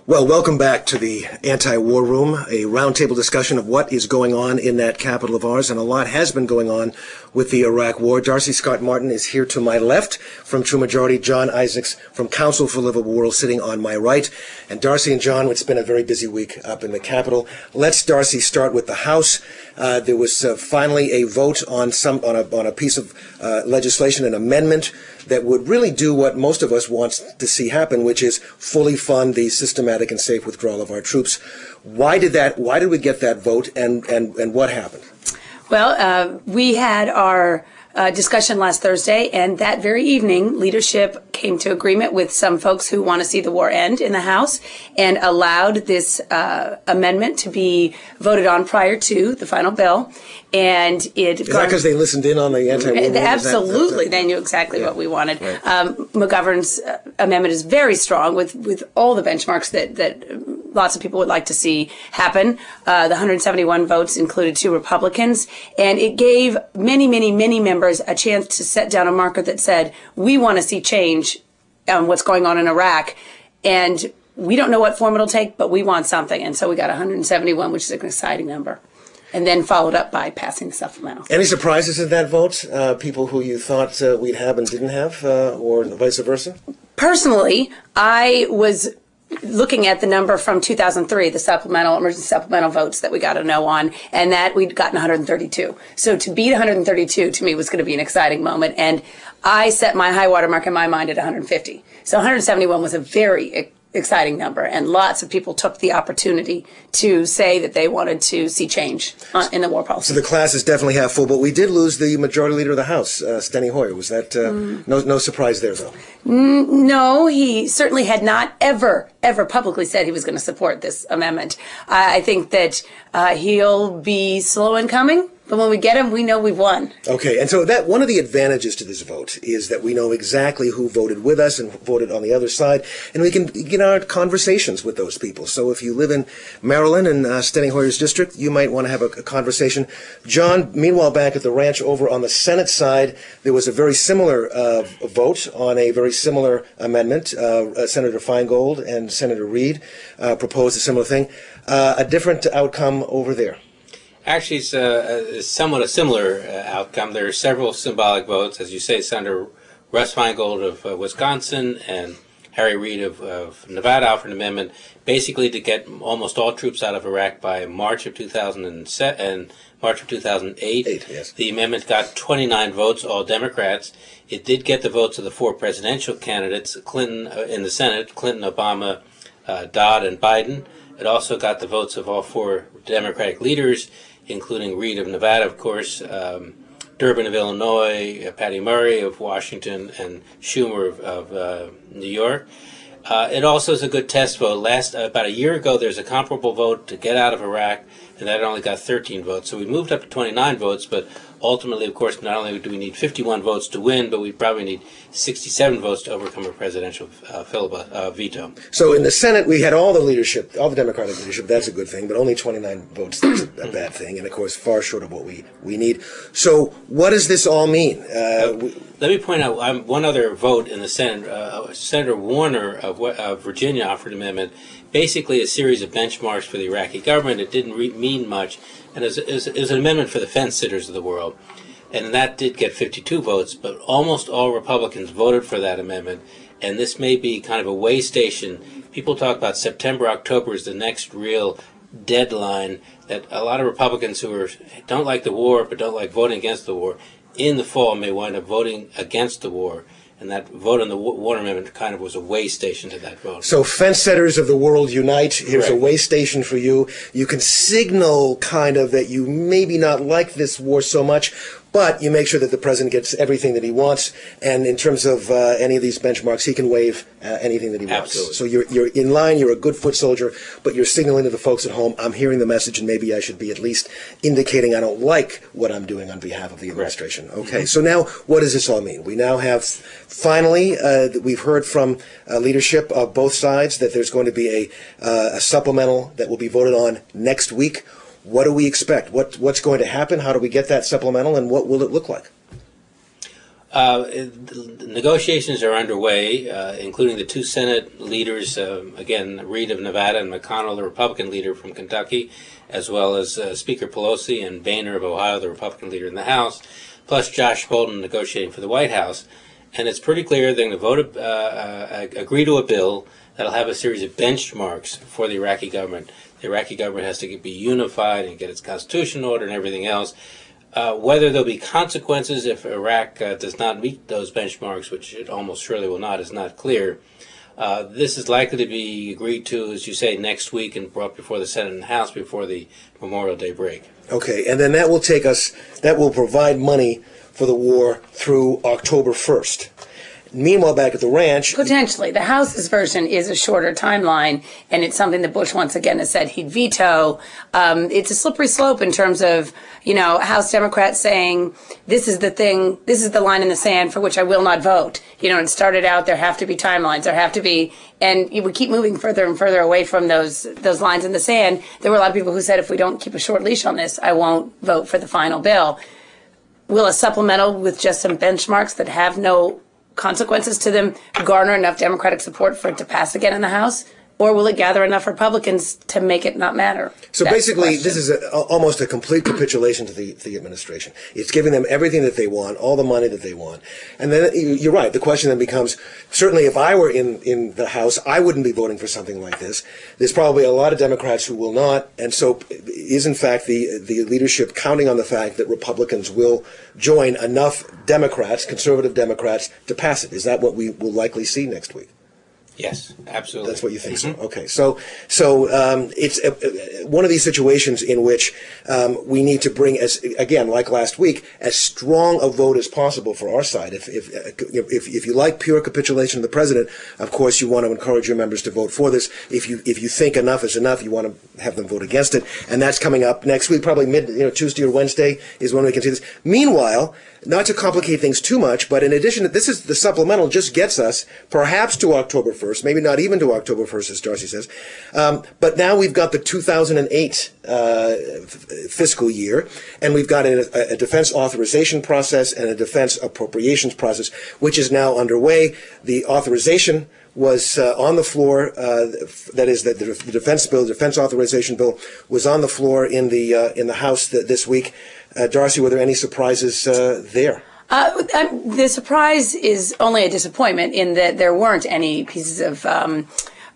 Well, welcome back to the Anti-War Room, a roundtable discussion of what is going on in that capital of ours, and a lot has been going on with the Iraq War. Darcy Scott Martin is here to my left from True Majority, John Isaacs from Council for Livable World sitting on my right. And Darcy and John, it's been a very busy week up in the Capitol. Let's, Darcy, start with the House. There was finally a vote on a piece of legislation, an amendment that would really do what most of us want to see happen, which is fully fund the systematic and safe withdrawal of our troops. Why did we get that vote, and what happened? Well, we had our discussion last Thursday, and that very evening, leadership came to agreement with some folks who want to see the war end in the House and allowed this amendment to be voted on prior to the final bill. And it is that because they listened in on the anti-war movement? Absolutely, they knew exactly what we wanted. Right. McGovern's amendment is very strong with all the benchmarks that lots of people would like to see happen. The 171 votes included 2 Republicans, and it gave many members a chance to set down a marker that said, we want to see change on what's going on in Iraq, and we don't know what form it'll take, but we want something. And so we got 171, which is an exciting number. And then followed up by passing the supplemental. Any surprises in that vote? People who you thought we'd have and didn't have, or vice versa? Personally, I was looking at the number from 2003, the emergency supplemental votes that we got a no on, and that we'd gotten 132. So to beat 132 to me was going to be an exciting moment, and I set my high water mark in my mind at 150. So 171 was a very exciting number, and lots of people took the opportunity to say that they wanted to see change in the war policy. So the class is definitely half full, but we did lose the majority leader of the House, Steny Hoyer. Was that no surprise there, though? No, he certainly had not ever publicly said he was going to support this amendment. I think that he'll be slow in coming. But when we get him, we know we've won. Okay, and so that one of the advantages to this vote is that we know exactly who voted with us and voted on the other side, and we can begin our conversations with those people. So if you live in Maryland and Steny Hoyer's district, you might want to have a conversation. John, meanwhile, back at the ranch over on the Senate side, there was a very similar vote on a very similar amendment. Senator Feingold and Senator Reid proposed a similar thing. A different outcome over there. Actually, it's somewhat a similar outcome. There are several symbolic votes. As you say, Senator Russ Feingold of Wisconsin and Harry Reid of Nevada offered an amendment basically to get almost all troops out of Iraq by March of 2007 and March of 2008. Yes. The amendment got 29 votes, all Democrats. It did get the votes of the 4 presidential candidates, Clinton in the Senate, Clinton, Obama, Dodd, and Biden. It also got the votes of all 4 Democratic leaders, including Reid of Nevada, of course, Durbin of Illinois, Patty Murray of Washington, and Schumer of New York. It also is a good test vote. About a year ago, there's a comparable vote to get out of Iraq, and that only got 13 votes. So we moved up to 29 votes, but ultimately, of course, not only do we need 51 votes to win, but we probably need 67 votes to overcome a presidential veto. So in the Senate, we had all the leadership, all the Democratic leadership. That's a good thing, but only 29 votes. That's a bad thing, and of course, far short of what we need. So what does this all mean? Let me point out one other vote in the Senate. Senator Warner of Virginia offered an amendment, basically a series of benchmarks for the Iraqi government. It didn't mean much, and it was an amendment for the fence sitters of the world. And that did get 52 votes, but almost all Republicans voted for that amendment. And this may be kind of a way station. People talk about September, October as the next real deadline, that a lot of Republicans who don't like the war but don't like voting against the war in the fall may wind up voting against the war. And that vote on the Warner Amendment kind of was a way station to that vote. So fence setters of the world unite. Here's Correct. A way station for you. You can signal kind of that you maybe not like this war so much, but you make sure that the president gets everything that he wants. And in terms of any of these benchmarks, he can waive anything that he wants. Absolutely. So you're in line, you're a good foot soldier, but you're signaling to the folks at home, I'm hearing the message, and maybe I should be at least indicating I don't like what I'm doing on behalf of the administration. Correct. Okay, so now what does this all mean? We now have, finally, we've heard from leadership of both sides that there's going to be a supplemental that will be voted on next week. What do we expect? What's going to happen? How do we get that supplemental, and what will it look like? Negotiations are underway, including the two Senate leaders, again, Reid of Nevada and McConnell, the Republican leader from Kentucky, as well as Speaker Pelosi and Boehner of Ohio, the Republican leader in the House, plus Josh Bolden negotiating for the White House. And it's pretty clear they're going to agree to a bill that'll have a series of benchmarks for the Iraqi government. The Iraqi government has to be unified and get its constitution order and everything else. Whether there'll be consequences if Iraq does not meet those benchmarks, which it almost surely will not, is not clear. This is likely to be agreed to, as you say, next week and brought before the Senate and House before the Memorial Day break. Okay, and then that will provide money for the war through October 1st. Meanwhile, back at the ranch... Potentially. The House's version is a shorter timeline, and it's something that Bush once again has said he'd veto. It's a slippery slope in terms of, House Democrats saying, this is the thing, this is the line in the sand for which I will not vote. It started out, there have to be timelines, there have to be, and we keep moving further and further away from those lines in the sand. There were a lot of people who said, if we don't keep a short leash on this, I won't vote for the final bill. Will a supplemental with just some benchmarks that have no consequences to them garner enough Democratic support for it to pass again in the House? Or will it gather enough Republicans to make it not matter? So basically, this is almost a complete capitulation to the administration. It's giving them everything that they want, all the money that they want. And then you're right. The question then becomes, certainly if I were in the House, I wouldn't be voting for something like this. There's probably a lot of Democrats who will not. And so is, in fact, the leadership counting on the fact that Republicans will join enough Democrats, conservative Democrats, to pass it? Is that what we will likely see next week? Yes, absolutely. That's what you think. So okay. So it's one of these situations in which we need to bring, again, like last week, as strong a vote as possible for our side. If you like pure capitulation of the president, of course you want to encourage your members to vote for this. If you think enough is enough, you want to have them vote against it, and that's coming up next week, probably Tuesday or Wednesday is when we can see this. Meanwhile, not to complicate things too much, but in addition, this is the supplemental just gets us perhaps to October 1st, maybe not even to October 1st, as Darcy says. But now we've got the 2008 fiscal year, and we've got a defense authorization process and a defense appropriations process, which is now underway. The authorization was on the floor. That is, the defense bill, the defense authorization bill, was on the floor in the House this week. Darcy, were there any surprises there? The surprise is only a disappointment in that there weren't any pieces of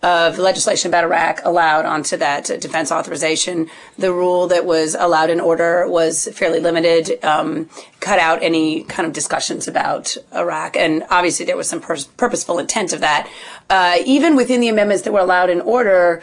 legislation about Iraq allowed onto that defense authorization. The rule that was allowed in order was fairly limited, cut out any kind of discussions about Iraq, and obviously there was some purposeful intent of that. Even within the amendments that were allowed in order,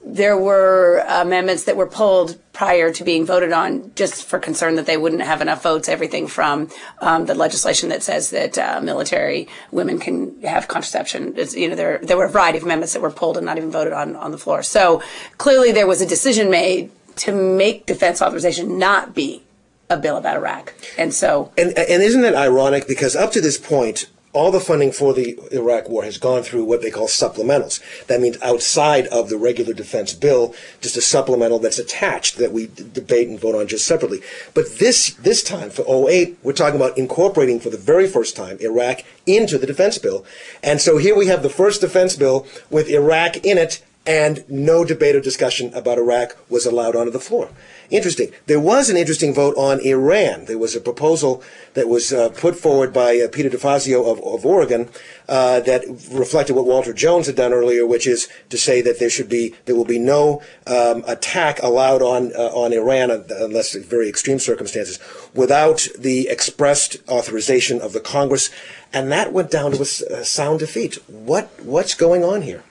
there were amendments that were pulled prior to being voted on just for concern that they wouldn't have enough votes, everything from the legislation that says that military women can have contraception. There were a variety of amendments that were pulled and not even voted on the floor. So clearly there was a decision made to make defense authorization not be a bill about Iraq. And so... And isn't it ironic? Because up to this point, all the funding for the Iraq war has gone through what they call supplementals. That means outside of the regular defense bill, just a supplemental that's attached that we debate and vote on just separately. But this time, for 2008, we're talking about incorporating for the very first time Iraq into the defense bill. And so here we have the first defense bill with Iraq in it, and no debate or discussion about Iraq was allowed onto the floor. Interesting. There was an interesting vote on Iran. There was a proposal that was put forward by Peter DeFazio of Oregon that reflected what Walter Jones had done earlier, which is to say that there will be no attack allowed on Iran unless very extreme circumstances without the expressed authorization of the Congress, and that went down to a sound defeat. What's going on here?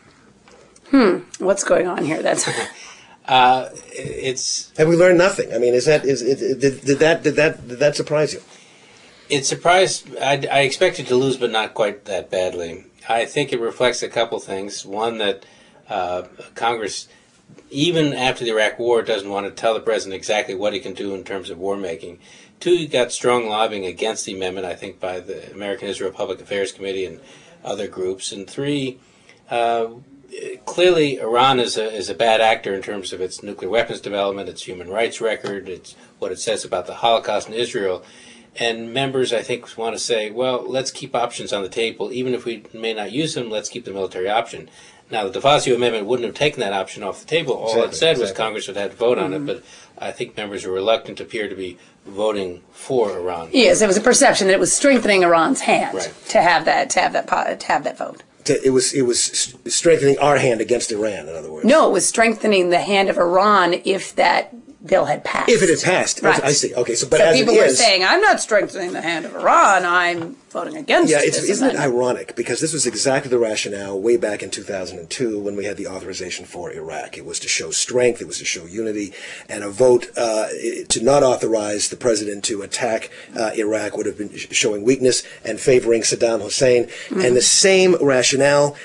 What's going on here? That's Have we learned nothing? I mean, did that surprise you? It surprised. I expected to lose, but not quite that badly. I think it reflects a couple things. One, that Congress, even after the Iraq War, doesn't want to tell the president exactly what he can do in terms of war making. Two, you got strong lobbying against the amendment, I think, by the American Israel Public Affairs Committee and other groups. And three, clearly, Iran is a bad actor in terms of its nuclear weapons development, its human rights record, it's what it says about the Holocaust in Israel. And members, I think, want to say, well, let's keep options on the table. Even if we may not use them, let's keep the military option. Now, the DeFazio Amendment wouldn't have taken that option off the table. All it said was Congress would have to vote on it, but I think members are reluctant, appear to be voting for Iran. Yes, there was a perception that it was strengthening Iran's hand to have that vote. It was strengthening our hand against Iran, in other words. No, it was strengthening the hand of Iran if that bill had passed. If it had passed. Right. I see. Okay, but so as people it were is, saying, I'm not strengthening the hand of Iran, I'm voting against yeah, this isn't it amendment. ironic? Because this was exactly the rationale way back in 2002 when we had the authorization for Iraq. It was to show strength, it was to show unity, and a vote to not authorize the president to attack Iraq would have been showing weakness and favoring Saddam Hussein. And the same rationale.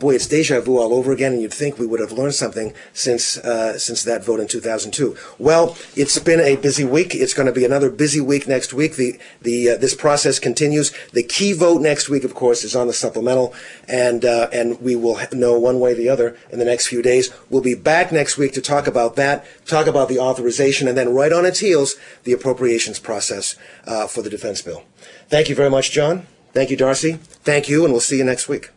Boy, it's deja vu all over again, and you'd think we would have learned something since that vote in 2002. Well, it's been a busy week. It's going to be another busy week next week. This process continues. The key vote next week, of course, is on the supplemental, and we will know one way or the other in the next few days. We'll be back next week to talk about that, talk about the authorization, and then right on its heels, the appropriations process for the defense bill. Thank you very much, John. Thank you, Darcy. Thank you, and we'll see you next week.